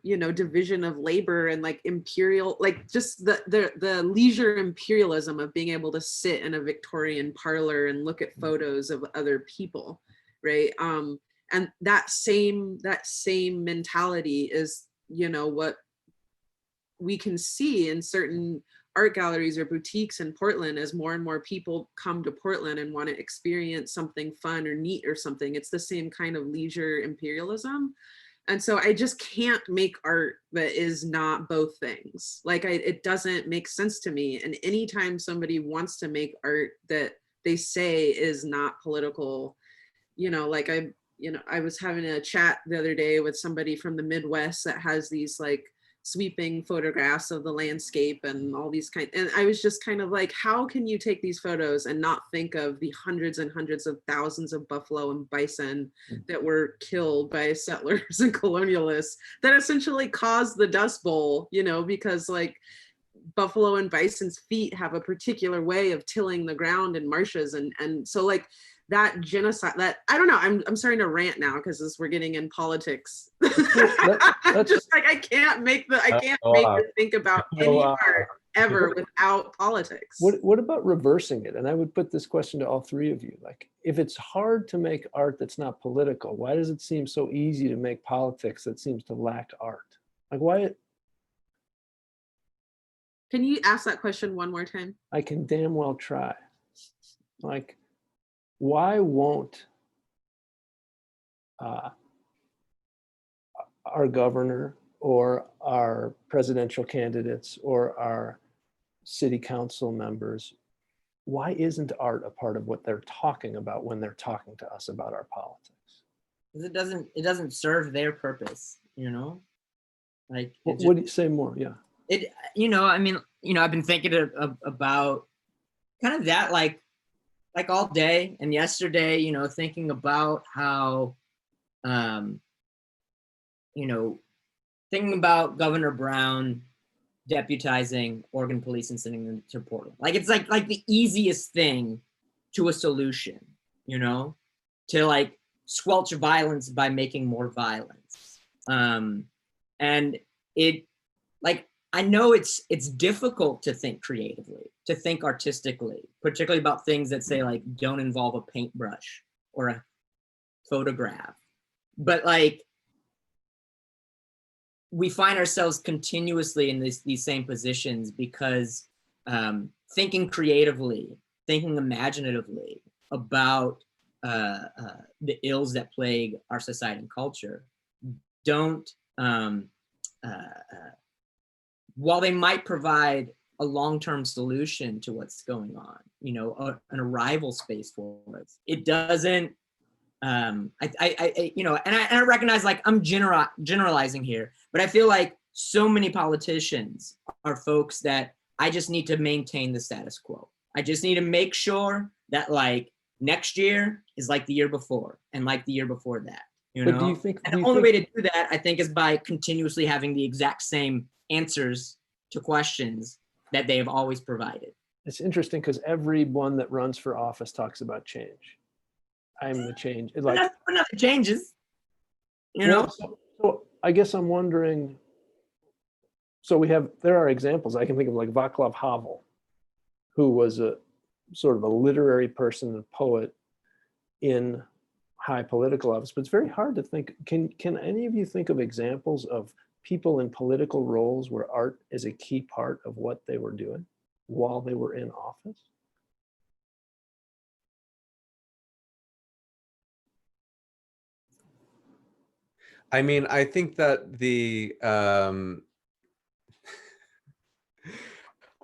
you know, division of labor and like imperial, like just the leisure imperialism of being able to sit in a Victorian parlor and look at photos of other people, right? And that same mentality is, you know, what we can see in certain art galleries or boutiques in Portland as more and more people come to Portland and want to experience something fun or neat or something. It's the same kind of leisure imperialism. And so I just can't make art that is not both things. Like it doesn't make sense to me. And anytime somebody wants to make art that they say is not political, you know, like I was having a chat the other day with somebody from the Midwest that has these like sweeping photographs of the landscape and all these and I was just kind of like, how can you take these photos and not think of the hundreds and hundreds of thousands of buffalo and bison that were killed by settlers and colonialists that essentially caused the Dust Bowl, you know, because like buffalo and bison's feet have a particular way of tilling the ground in marshes, and so like that genocide, that I don't know, I'm starting to rant now because we're getting in politics. Just like I can't make you think about any art ever without politics. What about reversing it? And I would put this question to all three of you. Like, if it's hard to make art that's not political, why does it seem so easy to make politics that seems to lack art? Like, why? Can you ask that question one more time? I can damn well try. Like, why won't our governor or our presidential candidates or our city council members, why isn't art a part of what they're talking about when they're talking to us about our politics? Because it doesn't serve their purpose, you know? Like, what do you say more? Yeah. You know, I mean, you know, I've been thinking about kind of that, like all day and yesterday, you know, thinking about how, you know, thinking about Governor Brown deputizing Oregon police and sending them to Portland. Like, it's like the easiest thing to a solution, you know, to like squelch violence by making more violence. And it, like, I know it's difficult to think creatively, to think artistically, particularly about things that say like don't involve a paintbrush or a photograph. But like, we find ourselves continuously in these same positions because thinking creatively, thinking imaginatively about the ills that plague our society and culture don't, while they might provide a long-term solution to what's going on, you know, an arrival space for us, it doesn't, you know, and I recognize like I'm generalizing here, but I feel like so many politicians are folks that I just need to maintain the status quo. I just need to make sure that like next year is like the year before and like the year before that, you know? But do you think, and the only way to do that, I think, is by continuously having the exact same answers to questions that they have always provided. It's interesting because everyone that runs for office talks about change. I'm the change. It's like, nothing changes, you know? So I guess I'm wondering, so there are examples. I can think of like Václav Havel, who was a sort of a literary person and poet in high political office, but it's very hard to think. Can any of you think of examples of people in political roles where art is a key part of what they were doing while they were in office? I mean, I think that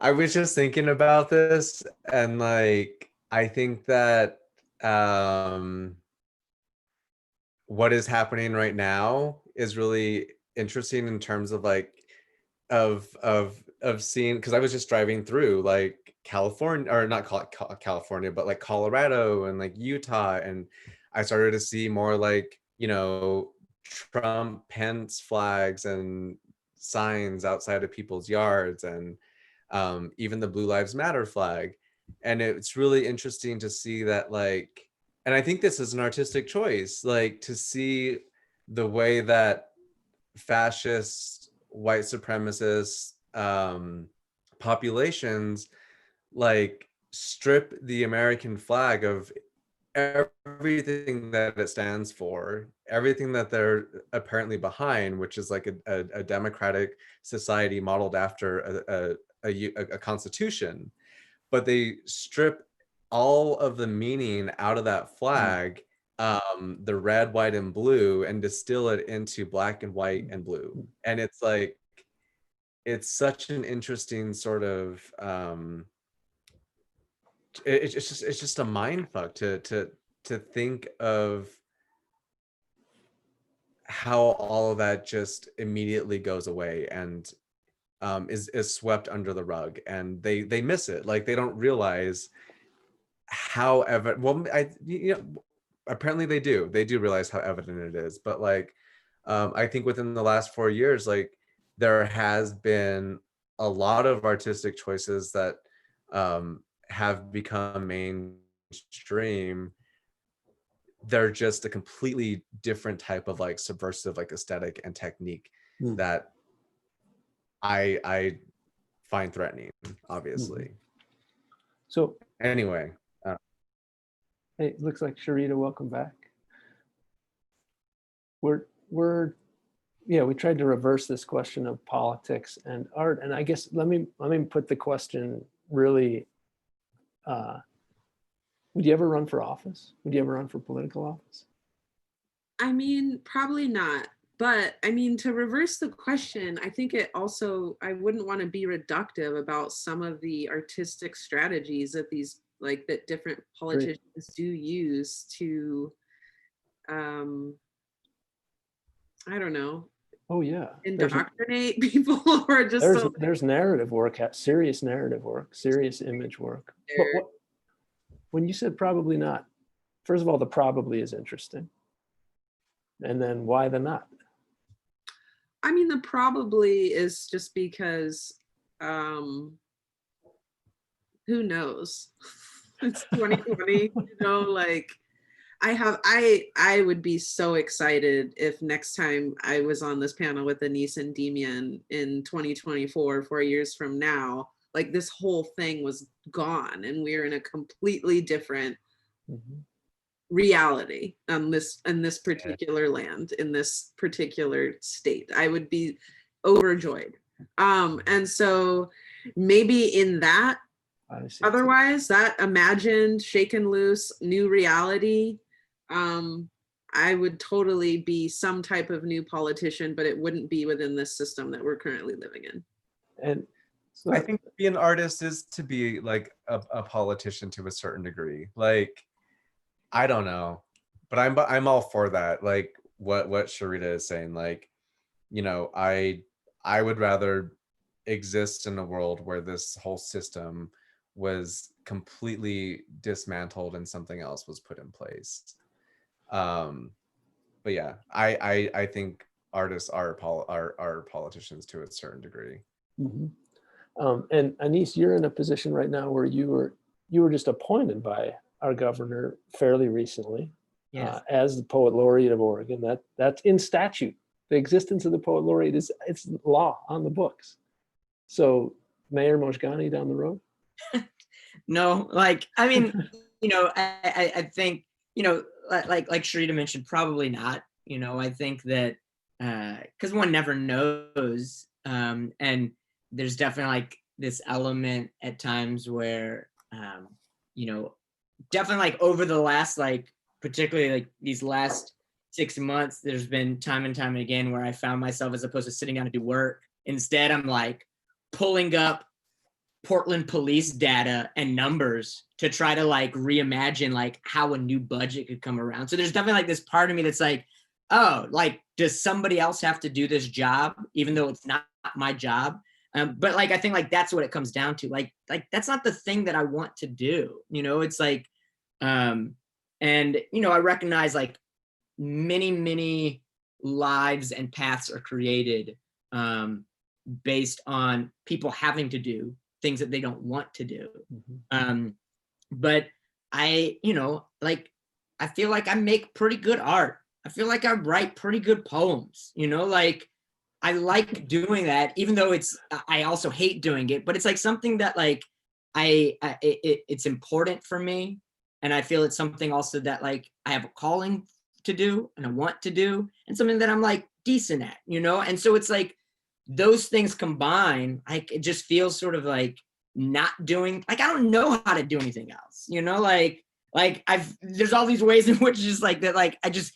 I was just thinking about this, and like, I think that what is happening right now is really interesting in terms of like, of seeing, because I was just driving through like California, or not California, but like Colorado and like Utah, and I started to see more like, you know, Trump Pence flags and signs outside of people's yards, and even the Blue Lives Matter flag. And it's really interesting to see that, like, and I think this is an artistic choice, like to see the way that fascist, white supremacist populations like strip the American flag of everything that it stands for, everything that they're apparently behind, which is like a democratic society modeled after a constitution, but they strip all of the meaning out of that flag, the red, white, and blue, and distill it into black and white and blue. And it's like, it's such an interesting sort of it's just a mind fuck to think of how all of that just immediately goes away and is swept under the rug, and they miss it. Like, they don't realize how evident, well, apparently they do realize how evident it is, but like I think within the last 4 years, like, there has been a lot of artistic choices that have become mainstream. They're just a completely different type of like subversive like aesthetic and technique that I find threatening, obviously. So anyway, hey, it looks like Sharita, welcome back. We tried to reverse this question of politics and art, and I guess let me put the question really. Would you ever run for office? Would you ever run for political office? I mean, probably not. But I mean, to reverse the question, I think it also, I wouldn't want to be reductive about some of the artistic strategies that that different politicians do use to, I don't know. Oh yeah. Indoctrinate people, or just there's narrative work, serious narrative work, serious image work. But when you said probably not, first of all, the probably is interesting. And then why the not? I mean, the probably is just because who knows? It's 2020, like I would be so excited if next time I was on this panel with Anis and Demian in 2024, 4 years from now, like this whole thing was gone and we're in a completely different reality in this particular land, in this particular state. I would be overjoyed. And so maybe in that, otherwise that imagined, shaken loose, new reality, I would totally be some type of new politician, but it wouldn't be within this system that we're currently living in. And so I think to be an artist is to be like a politician to a certain degree. Like, I don't know, but I'm all for that. Like what Sharita is saying, like, I would rather exist in a world where this whole system was completely dismantled and something else was put in place. But yeah, I think artists are politicians to a certain degree. And Anis, you're in a position right now where you were just appointed by our governor fairly recently, yes, as the Poet Laureate of Oregon. That's in statute. The existence of the Poet Laureate it's law on the books. So Mayor Mojgani down the road? No, like, I mean, I think, like Sharita mentioned, probably not. I think that because one never knows, and there's definitely like this element at times where, definitely like over the last, like particularly like these last 6 months, there's been time and time again where I found myself, as opposed to sitting down to do work, instead I'm like pulling up Portland police data and numbers to try to like reimagine like how a new budget could come around. So there's definitely like this part of me that's like, oh, like, does somebody else have to do this job, even though it's not my job? But like, I think like that's what it comes down to. Like that's not the thing that I want to do. It's like, and I recognize like many lives and paths are created based on people having to do things that they don't want to do. But I, like, I feel like I make pretty good art. I feel like I write pretty good poems, like I like doing that, even though I also hate doing it, but it's like something that like it's important for me. And I feel it's something also that like I have a calling to do and I want to do, and something that I'm like decent at, you know? And so it's like those things combine, like it just feels sort of like not doing, like I don't know how to do anything else, you know? Like there's all these ways in which just like that, like I just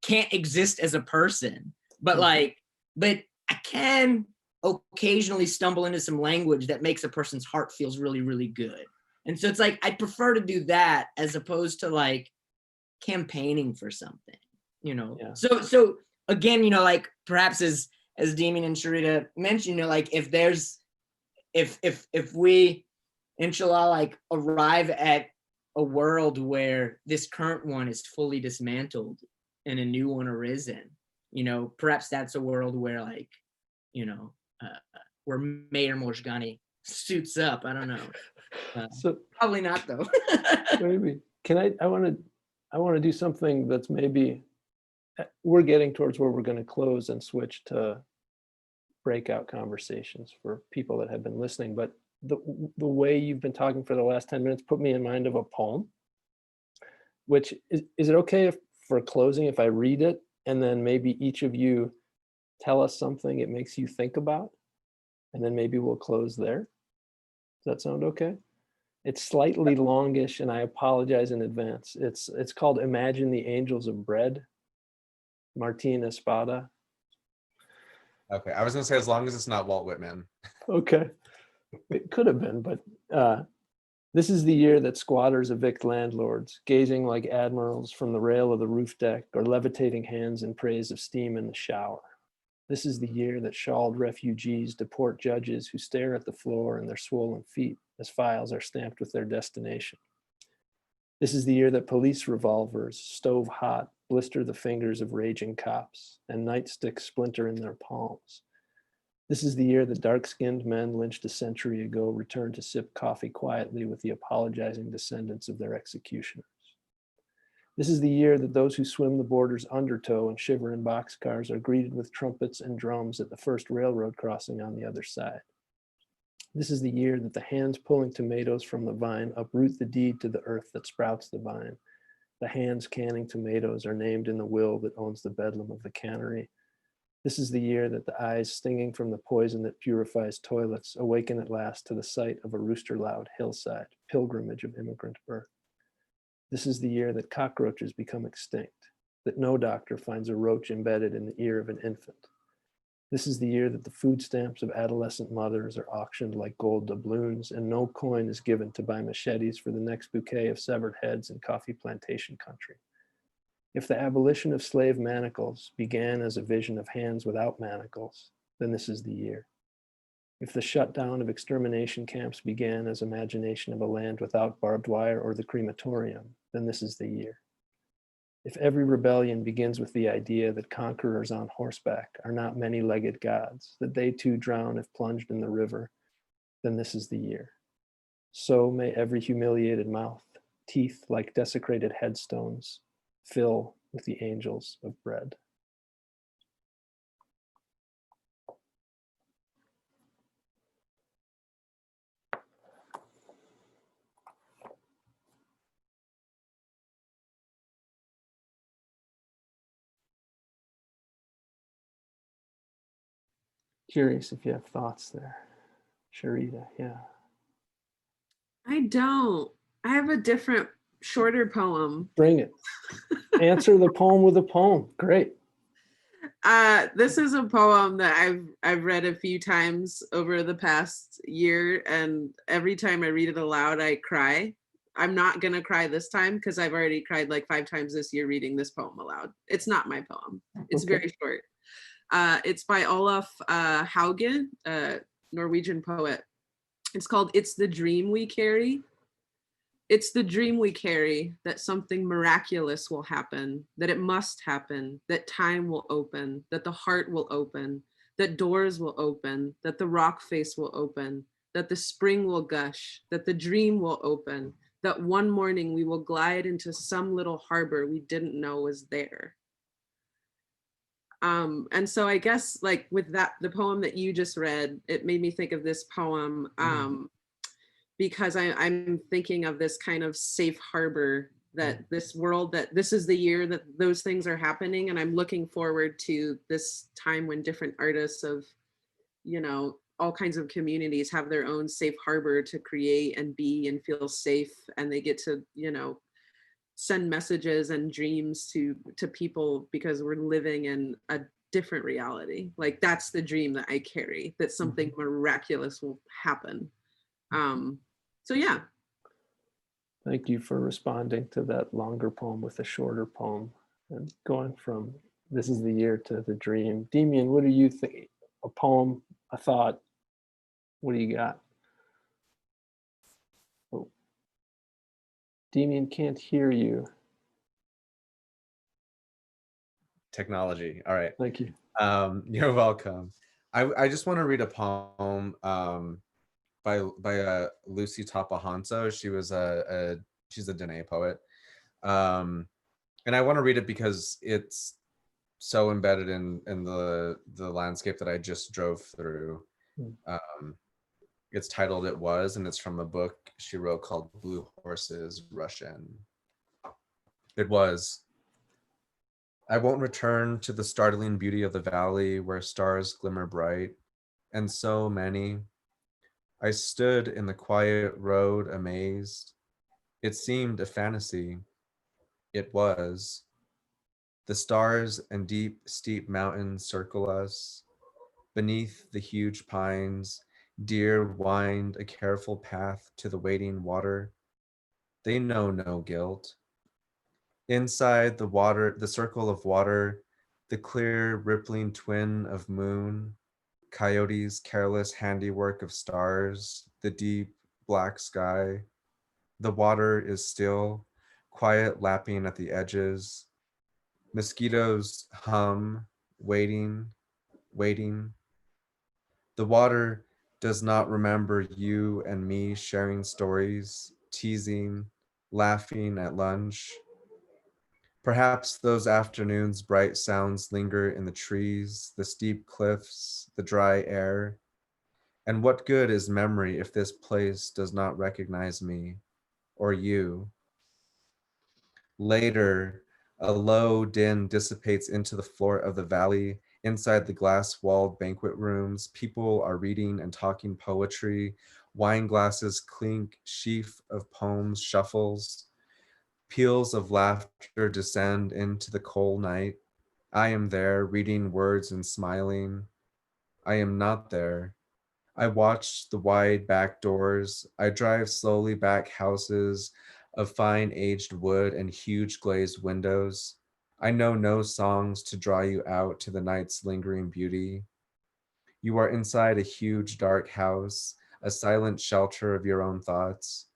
can't exist as a person, but I can occasionally stumble into some language that makes a person's heart feels really, really good. And so it's like, I prefer to do that as opposed to like campaigning for something, you know? Yeah. So again, you know, like perhaps as Demian and Sharita mentioned, you know, like if we, inshallah, like arrive at a world where this current one is fully dismantled and a new one arisen, you know, perhaps that's a world where like, you know, where Mayor Mojgani suits up. I don't know. So Probably not though. maybe I want to do something that's maybe we're getting towards where we're going to close and switch to breakout conversations for people that have been listening. But the way you've been talking for the last 10 minutes put me in mind of a poem, which is it okay if for closing, if I read it and then maybe each of you tell us something it makes you think about, and then maybe we'll close there? Does that sound okay? It's slightly longish and I apologize in advance. It's called Imagine the Angels of Bread, Martin Espada. Okay, I was gonna say as long as it's not Walt Whitman. Okay, it could have been, but this is the year that squatters evict landlords, gazing like admirals from the rail of the roof deck or levitating hands in praise of steam in the shower. This is the year that shawled refugees deport judges who stare at the floor in their swollen feet as files are stamped with their destination. This is the year that police revolvers, stove hot, blister the fingers of raging cops, and nightsticks splinter in their palms. This is the year that dark-skinned men lynched a century ago return to sip coffee quietly with the apologizing descendants of their executioners. This is the year that those who swim the border's undertow and shiver in boxcars are greeted with trumpets and drums at the first railroad crossing on the other side. This is the year that the hands pulling tomatoes from the vine uproot the deed to the earth that sprouts the vine. The hands canning tomatoes are named in the will that owns the bedlam of the cannery. This is the year that the eyes stinging from the poison that purifies toilets awaken at last to the sight of a rooster-loud hillside, pilgrimage of immigrant birth. This is the year that cockroaches become extinct, that no doctor finds a roach embedded in the ear of an infant. This is the year that the food stamps of adolescent mothers are auctioned like gold doubloons, and no coin is given to buy machetes for the next bouquet of severed heads in coffee plantation country. If the abolition of slave manacles began as a vision of hands without manacles, then this is the year. If the shutdown of extermination camps began as imagination of a land without barbed wire or the crematorium, then this is the year. If every rebellion begins with the idea that conquerors on horseback are not many-legged gods, that they too drown if plunged in the river, then this is the year. So may every humiliated mouth, teeth like desecrated headstones, fill with the angels of bread. Curious if you have thoughts there. Sharita, yeah. I don't. I have a different, shorter poem. Bring it. Answer the poem with a poem. Great. This is a poem that I've read a few times over the past year, and every time I read it aloud, I cry. I'm not gonna cry this time because I've already cried like 5 times this year reading this poem aloud. It's not my poem. It's Okay. very short. It's by Olaf Hauge, a Norwegian poet. It's called "It's the Dream We Carry." It's the dream we carry that something miraculous will happen, that it must happen, that time will open, that the heart will open, that doors will open, that the rock face will open, that the spring will gush, that the dream will open, that one morning we will glide into some little harbor we didn't know was there. And so I guess like with that, the poem that you just read, it made me think of this poem because I'm thinking of this kind of safe harbor that this world, that this is the year that those things are happening. And I'm looking forward to this time when different artists of, you know, all kinds of communities have their own safe harbor to create and be and feel safe. And they get to, you know, send messages and dreams to people because we're living in a different reality. Like that's the dream that I carry, that something miraculous will happen. So yeah. Thank you for responding to that longer poem with a shorter poem and going from this is the year to the dream. Demian, what do you think? A poem, a thought, what do you got? Oh, Demian can't hear you. Technology. All right. Thank you. You're welcome. I just want to read a poem by Lucy Tapahanso. She was she's a Diné poet, and I want to read it because it's so embedded in the landscape that I just drove through. It's titled "It Was," and it's from a book she wrote called "Blue Horses Rush In." It was. I won't return to the startling beauty of the valley where stars glimmer bright, and so many. I stood in the quiet road amazed. It seemed a fantasy. It was. The stars and deep, steep mountains circle us. Beneath the huge pines, deer wind a careful path to the waiting water. They know no guilt. Inside the water, the circle of water, the clear, rippling twin of moon, coyotes' careless handiwork of stars, the deep, black sky. The water is still, quiet lapping at the edges. Mosquitoes hum, waiting, waiting. The water does not remember you and me sharing stories, teasing, laughing at lunch. Perhaps those afternoons' bright sounds linger in the trees, the steep cliffs, the dry air. And what good is memory if this place does not recognize me or you? Later, a low din dissipates into the floor of the valley. Inside the glass-walled banquet rooms, people are reading and talking poetry. Wine glasses clink, sheaf of poems shuffles. Peals of laughter descend into the cold night. I am there, reading words and smiling. I am not there. I watch the wide back doors. I drive slowly back houses of fine aged wood and huge glazed windows. I know no songs to draw you out to the night's lingering beauty. You are inside a huge dark house, a silent shelter of your own thoughts.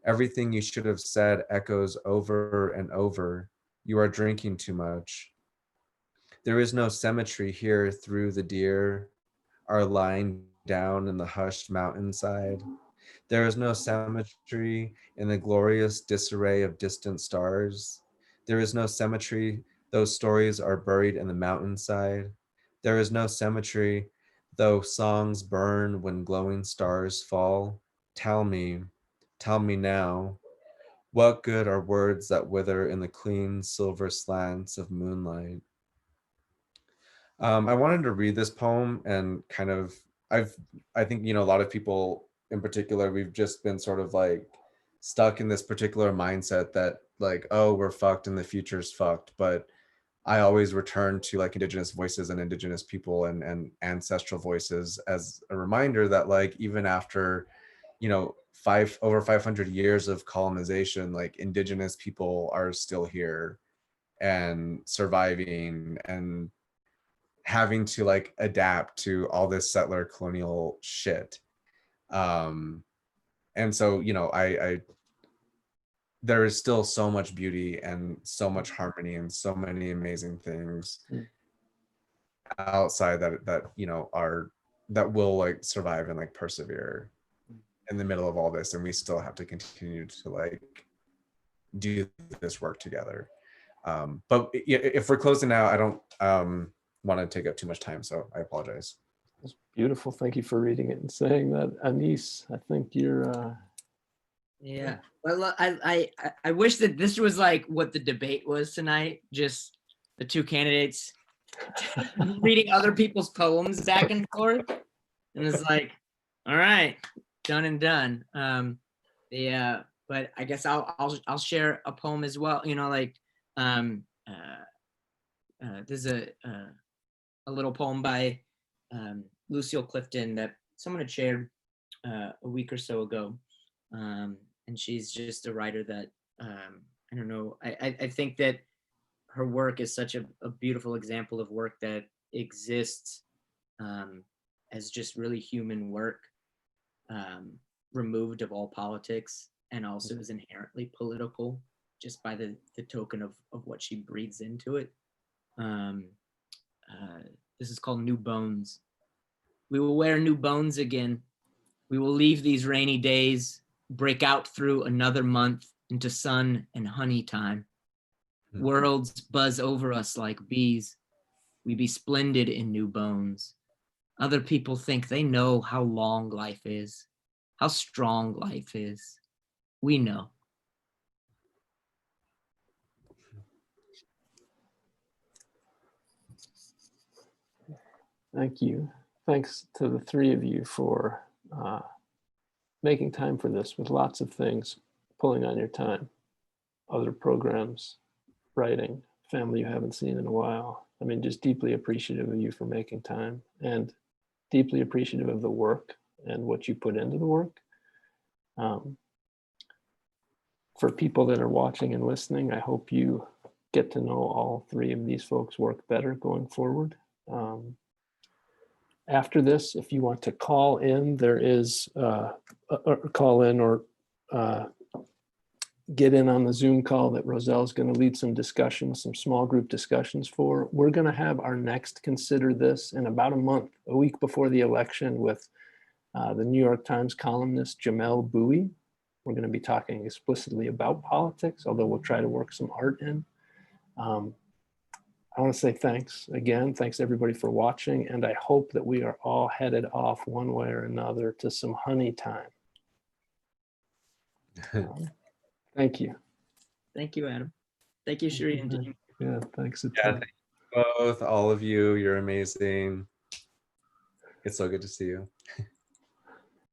Everything you should have said echoes over and over. You are drinking too much. There is no symmetry here through the deer are lying down in the hushed mountainside. There is no symmetry in the glorious disarray of distant stars. There is no symmetry, those stories are buried in the mountainside. There is no symmetry, though songs burn when glowing stars fall. Tell me now, what good are words that wither in the clean silver slants of moonlight? I wanted to read this poem and kind of, I think, you know, a lot of people in particular, we've just been sort of like stuck in this particular mindset that like, oh, we're fucked and the future's fucked. But I always return to like Indigenous voices and Indigenous people and ancestral voices as a reminder that like, even after, you know, over 500 years of colonization, like Indigenous people are still here and surviving and having to like adapt to all this settler colonial shit. And so, you know, I there is still so much beauty and so much harmony and so many amazing things outside that you know are that will like survive and like persevere in the middle of all this, and we still have to continue to like do this work together. But if we're closing out, I don't want to take up too much time, so I apologize. It's beautiful. Thank you for reading it and saying that. Anis, I think you're Yeah. Well, I wish that this was like what the debate was tonight. Just the two candidates reading other people's poems back and forth, and it's like, all right, done and done. Yeah. But I guess I'll share a poem as well. You know, like there's a little poem by Lucille Clifton that someone had shared a week or so ago. And she's just a writer that I don't know. I think that her work is such a beautiful example of work that exists as just really human work, removed of all politics, and also is inherently political just by the token of what she breathes into it. This is called New Bones. We will wear new bones again. We will leave these rainy days, break out through another month into sun and honey time. Worlds buzz over us like bees. We be splendid in new bones. Other people think they know how long life is, how strong life is. We know. Thank you. Thanks to the three of you for making time for this with lots of things pulling on your time. Other programs, writing, family you haven't seen in a while. I mean, just deeply appreciative of you for making time, and deeply appreciative of the work and what you put into the work. For people that are watching and listening, I hope you get to know all three of these folks' work better going forward. After this, if you want to call in, there is call in or get in on the Zoom call that Roselle's going to lead some discussions, some small group discussions for. We're going to have our next Consider This in about a month, a week before the election, with the New York Times columnist Jamel Bowie. We're going to be talking explicitly about politics, although we'll try to work some art in. I want to say thanks again. Thanks everybody for watching. And I hope that we are all headed off one way or another to some honey time. Thank you. Thank you, Adam. Thank you, Sharita and Demian. Yeah, thanks. Yeah, thank you both, all of you. You're amazing. It's so good to see you.